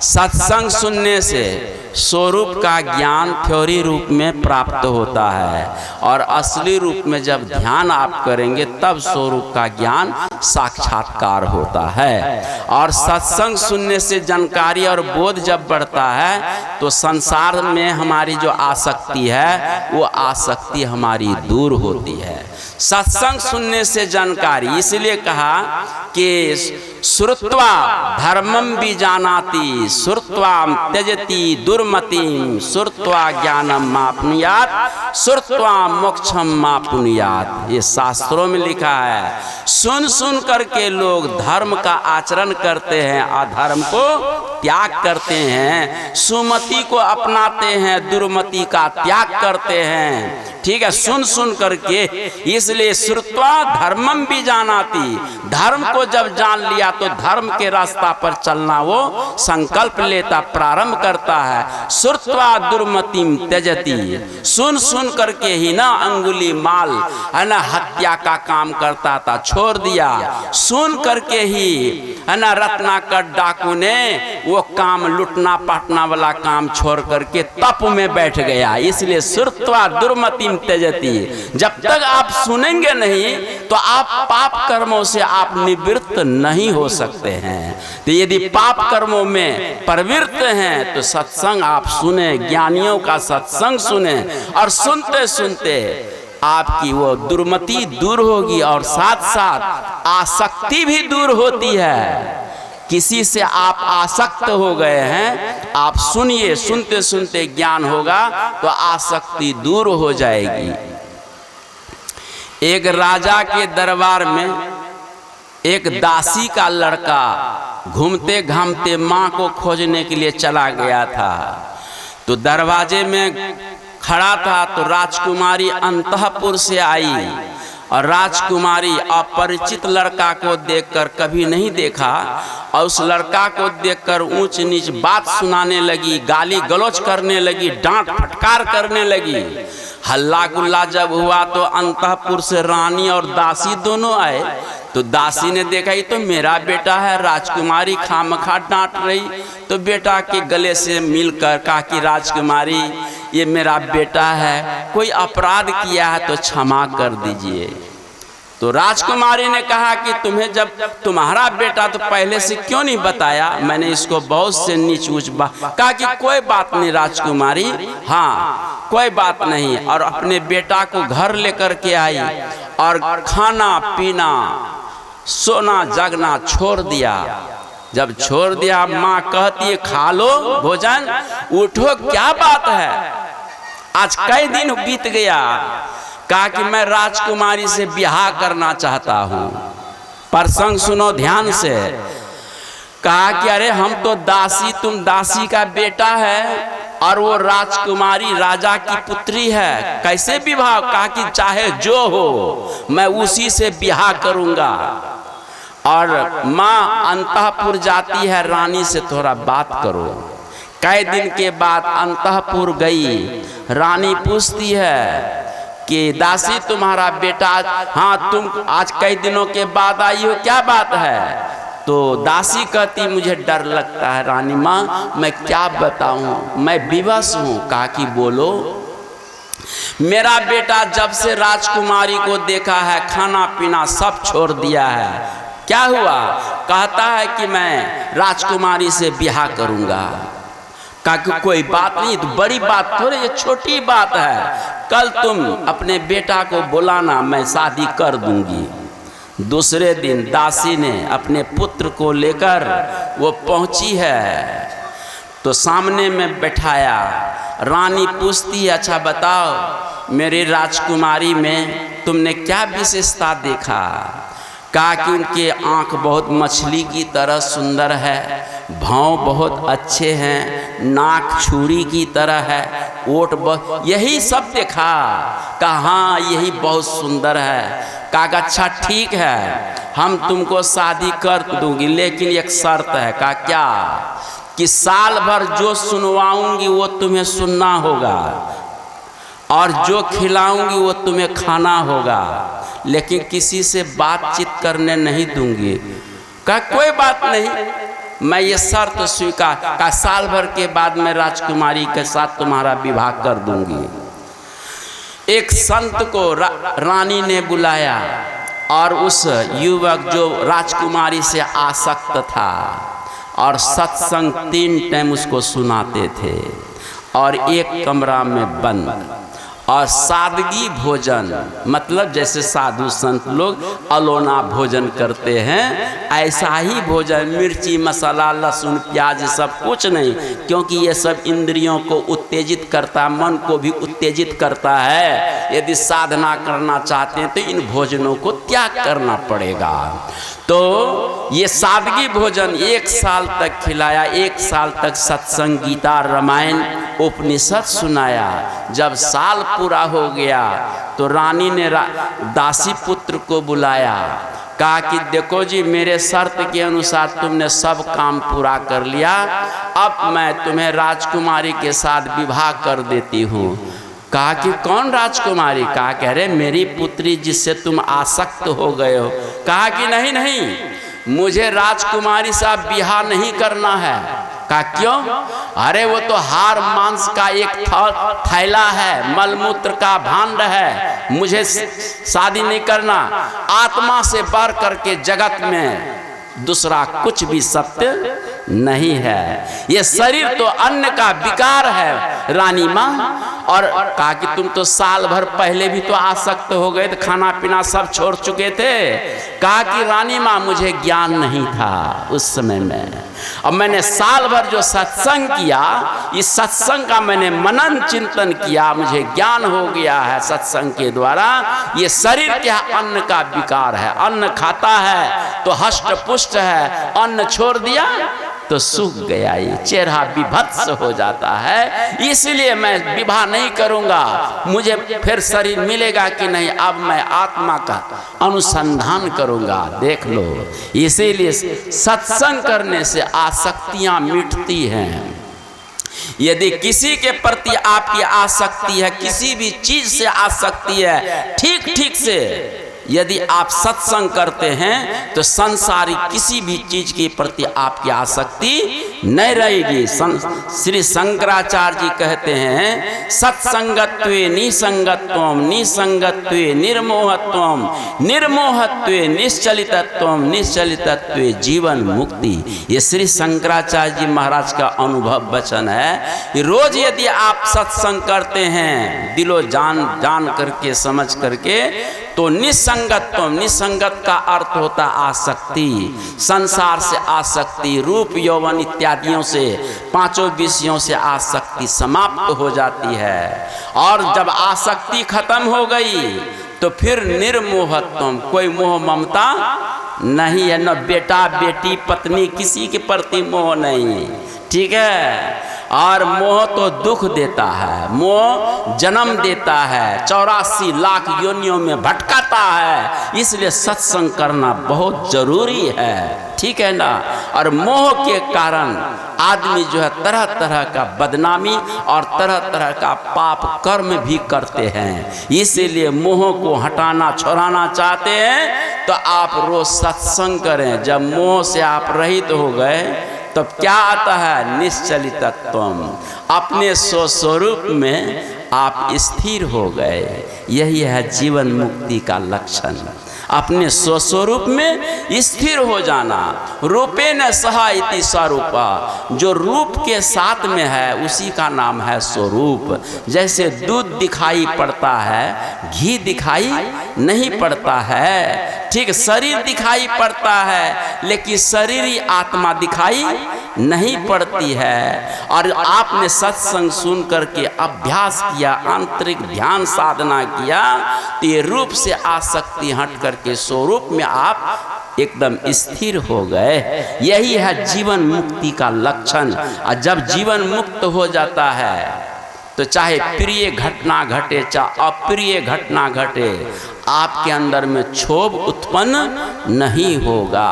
सत्संग सुनने से स्वरूप का ज्ञान थ्योरी रूप में प्राप्त होता है, और असली रूप में जब ध्यान आप करेंगे तब स्वरूप का ज्ञान साक्षात्कार होता है। और सत्संग सुनने से जानकारी और बोध जब बढ़ता है तो संसार में हमारी जो आसक्ति है वो आसक्ति हमारी दूर होती है। सत्संग सुनने से जानकारी, इसलिए कहा कि श्रुत्वा धर्मं बीजानाति श्रुत्वा त्यजति दुर्मतिं श्रुत्वा ज्ञानम माप्नुयात् श्रुत्वा मोक्षम माप्नुयात्। ये शास्त्रों में लिखा है। सुन सुन करके लोग धर्म का आचरण करते हैं, अधर्म को त्याग करते हैं, सुमति को अपनाते हैं, दुर्मति का त्याग करते हैं। ठीक है, सुन सुन करके। इसलिए श्रुत्वा धर्मम बीजानाति, धर्म को जब जान लिया तो धर्म के रास्ता पर चलना वो संकल्प लेता, प्रारंभ करता है। श्रुत्वा दुर्मतिम त्यजति, सुन सुन करके ही ना अंगुली माल है ना हत्या का काम करता था, छोड़ दिया। सुन करके ही है ना रत्नाकर डाकू ने वो काम लुटना पाटना वाला काम छोड़ करके तप में बैठ गया। इसलिए श्रुत्वा दुर्मतिम त्यजति, जब तक आप सुनेंगे नहीं तो आप पाप कर्मों से आप निवृत्त नहीं हो सकते हैं। तो यदि पाप कर्मों में प्रवृत्त हैं तो सत्संग आप सुने, ज्ञानियों का सत्संग सुने, और सुनते सुनते आपकी वो दुर्मति दूर होगी और साथ साथ आसक्ति भी दूर होती है। किसी से आप आसक्त हो गए हैं, आप सुनिए, सुनते सुनते ज्ञान होगा तो आसक्ति दूर हो जाएगी। एक राजा के दरबार में एक दासी का लड़का घूमते घामते माँ को खोजने के लिए चला गया था। तो दरवाजे में खड़ा था तो राजकुमारी अंतःपुर से आई, और राजकुमारी अपरिचित लड़का को देखकर, कभी नहीं देखा, और उस लड़का को देखकर ऊंच नीच बात सुनाने लगी, गाली गलौज करने लगी, डांट फटकार करने लगी। हल्ला गुल्ला जब हुआ तो अंतःपुर से रानी और दासी दोनों आए। तो दासी ने देखा ये तो मेरा बेटा है, राजकुमारी खामखा डांट रही, तो बेटा के गले से मिलकर कहा कि राजकुमारी ये मेरा बेटा है, कोई अपराध किया है तो क्षमा कर दीजिए। तो राजकुमारी ने कहा कि तुम्हें जब तुम्हारा बेटा तो पहले से क्यों नहीं बताया, मैंने इसको बहुत से नीच ऊंच कहा कि कोई बात नहीं राजकुमारी, हाँ कोई बात नहीं। और अपने बेटा को घर लेकर के आई और खाना पीना सोना जगना छोड़ दिया। जब छोड़ दिया माँ कहती है खा लो भोजन, उठो क्या बात है, आज कई दिन बीत गया। कहा कि मैं राजकुमारी से ब्याह करना चाहता हूँ। प्रसंग सुनो ध्यान से। कहा कि अरे हम तो दासी, तुम दासी का बेटा है और वो राजकुमारी राजा की पुत्री है, कैसे विवाह? कहा कि चाहे जो हो मैं उसी से ब्याह करूँगा। और माँ अंतःपुर जाती है, रानी से थोड़ा बात करो। कई दिन के बाद अंतःपुर गई, रानी पूछती है कि दासी तुम्हारा बेटा, हाँ तुम आज कई दिनों के बाद आई हो, क्या बात है? तो दासी कहती मुझे डर लगता है रानी माँ, मैं क्या बताऊँ, मैं विवश हूँ। कहा कि बोलो। मेरा बेटा जब से राजकुमारी को देखा है खाना पीना सब छोड़ दिया है। क्या हुआ? कहता है कि मैं राजकुमारी से ब्याह करूँगा। कहा कि कोई बात नहीं, तो बड़ी बात थोड़ी, ये छोटी बात है, कल तुम अपने बेटा को बुलाना, मैं शादी कर दूंगी। दूसरे दिन दासी ने अपने पुत्र को लेकर वो पहुंची है, तो सामने में बैठाया। रानी पूछती है अच्छा बताओ मेरी राजकुमारी में तुमने क्या विशेषता देखा? कहा कि उनके आँख बहुत मछली की तरह सुंदर है, भौं बहुत अच्छे हैं, नाक छुरी की तरह है, ओठ बहुत, यही सब देखा। कहा हाँ यही बहुत सुंदर है। कहा अच्छा ठीक है हम तुमको शादी कर दूंगी, लेकिन एक शर्त है। कहा क्या? कि साल भर जो सुनवाऊंगी वो तुम्हें सुनना होगा, और जो खिलाऊंगी वो तुम्हें खाना होगा, लेकिन किसी से बातचीत करने नहीं दूंगी। कहा कोई बात नहीं, मैं ये शर्त स्वीकार का साल भर के बाद मैं राजकुमारी के साथ तुम्हारा विवाह कर दूंगी। एक संत को रानी ने बुलाया और उस युवक जो राजकुमारी से आसक्त था और सत्संग 3 टाइम उसको सुनाते थे और एक कमरा में बंद और सादगी भोजन, मतलब जैसे साधु संत लोग अलोना भोजन करते हैं ऐसा ही भोजन, मिर्ची मसाला लहसुन प्याज सब कुछ नहीं, क्योंकि ये सब इंद्रियों को उत्तेजित करता, मन को भी उत्तेजित करता है। यदि साधना करना चाहते हैं तो इन भोजनों को त्याग करना पड़ेगा। तो ये सादगी भोजन 1 साल तक खिलाया, 1 साल तक सत्संग गीता रामायण उपनिषद सुनाया। जब साल पूरा हो गया तो रानी ने दासी पुत्र को बुलाया, कहा कि देखो जी मेरे शर्त के अनुसार तुमने सब काम पूरा कर लिया, अब मैं तुम्हें राजकुमारी के साथ विवाह कर देती हूँ। कहा कि कौन राजकुमारी? कहा कह रहे मेरी पुत्री जिससे तुम आसक्त हो गए हो। कहा कि नहीं नहीं, मुझे राजकुमारी से विवाह नहीं करना है। कहा क्यों? अरे वो तो हार मांस का एक थैला है, मलमूत्र का भांड है, मुझे शादी नहीं करना। आत्मा से बढ़ करके जगत में दूसरा कुछ भी सत्य नहीं है। ये शरीर तो अन्न का विकार है रानी माँ। और कहा कि तुम तो साल भर पहले भी तो आसक्त हो गए थे, खाना पीना सब छोड़ चुके थे। कहा कि रानी माँ मुझे ज्ञान नहीं था उस समय में, अब मैंने साल भर जो सत्संग किया, इस सत्संग का मैंने मनन चिंतन किया, मुझे ज्ञान हो गया है सत्संग के द्वारा। ये शरीर क्या अन्न का विकार है, अन्न खाता है तो हष्ट पुष्ट है, अन्न छोड़ दिया तो सूख गया, ये चेहरा विभत्स हो जाता है। इसलिए मैं विवाह नहीं करूंगा, मुझे फिर शरीर मिलेगा कि नहीं, अब मैं आत्मा का अनुसंधान करूंगा। देख लो, इसीलिए सत्संग करने से आसक्तियां मिटती हैं। यदि किसी के प्रति आपकी आसक्ति है, किसी भी चीज से आसक्ति है, ठीक ठीक से यदि आप सत्संग करते हैं तो संसारिक किसी भी चीज के प्रति आपकी आसक्ति नहीं रहेगी। श्री शंकराचार्य जी कहते हैं सत्संगत्वे निसंगत्वम, निसंगत्वे निर्मोहत्वम, निर्मोहत्वे निश्चलितत्वम, निश्चलितत्वे जीवन मुक्ति। ये श्री शंकराचार्य जी महाराज का अनुभव वचन है कि रोज यदि आप सत्संग करते हैं दिलो जान करके समझ करके, तो निसंगत्वम, निसंगत का अर्थ होता आसक्ति, संसार से आसक्ति, रूप यौवन इत्यादियों से, 5 विषयों से आसक्ति समाप्त हो जाती है। और जब आसक्ति खत्म हो गई तो फिर निर्मोहत्वम, कोई मोह ममता नहीं है, न बेटा बेटी पत्नी किसी के प्रति मोह नहीं, ठीक है। और मोह तो दुख देता है, मोह जन्म देता है, 84 लाख योनियों में भटकाता है। इसलिए सत्संग करना बहुत जरूरी है, ठीक है ना। और मोह के कारण आदमी जो है तरह तरह का बदनामी और तरह तरह का पाप कर्म भी करते हैं। इसीलिए मोह को हटाना छुड़ाना चाहते हैं तो आप रोज सत्संग करें। जब मोह से आप रहित हो गए तब तो क्या आता है? निश्चलितत्वम, अपने स्वस्वरूप में आप स्थिर हो गए। यही है जीवन मुक्ति का लक्षण, अपने स्वस्वरूप में स्थिर हो जाना। रूपे न सहा इति स्वरूपा, जो रूप के साथ में है उसी का नाम है स्वरूप। जैसे दूध दिखाई पड़ता है, घी दिखाई नहीं पड़ता है, ठीक। शरीर दिखाई पड़ता है लेकिन शरीर आत्मा दिखाई नहीं पड़ती है। और आपने सत्संग सुन करके अभ्यास किया, आंतरिक ध्यान साधना किया, तो ये रूप से आसक्ति हट करके स्वरूप में आप एकदम स्थिर हो गए। यही है जीवन मुक्ति का लक्षण। और जब जीवन मुक्त हो जाता है तो चाहे प्रिय घटना घटे चाहे अप्रिय घटना घटे, आपके अंदर में क्षोभ उत्पन्न नहीं होगा।